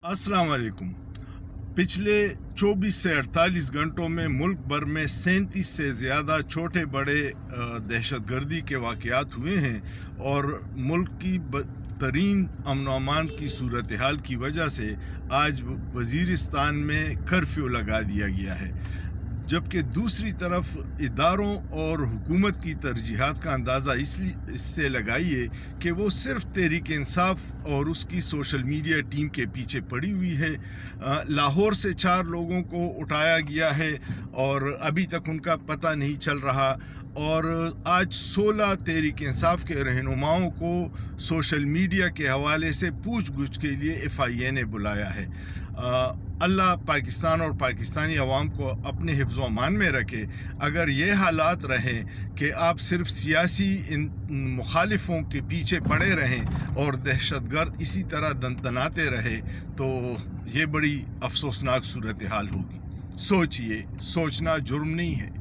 अस्सलाम वालेकुम। पिछले 24 से 48 घंटों में मुल्क भर में 37 से ज़्यादा छोटे बड़े दहशतगर्दी के वाक़यात हुए हैं और मुल्क की बदतरीन अमन व अमान की सूरत हाल की वजह से आज वज़ीरिस्तान में कर्फ्यू लगा दिया गया है, जबकि दूसरी तरफ इदारों और हुकूमत की तरजीहात का अंदाज़ा इससे लगाइए कि वो सिर्फ तहरीक इंसाफ और उसकी सोशल मीडिया टीम के पीछे पड़ी हुई है। लाहौर से 4 लोगों को उठाया गया है और अभी तक उनका पता नहीं चल रहा, और आज 16 तहरीक इंसाफ के रहनुमाओं को सोशल मीडिया के हवाले से पूछ गुछ के लिए FIA ने बुलाया है। अल्लाह पाकिस्तान और पाकिस्तानी अवाम को अपने हिफ्ज़ व अमान में रखे। अगर ये हालात रहें कि आप सिर्फ सियासी मुखालिफों के पीछे पड़े रहें और दहशतगर्द इसी तरह दनदनाते रहे, तो ये बड़ी अफसोसनाक सूरत हाल होगी। सोचिए, सोचना जुर्म नहीं है।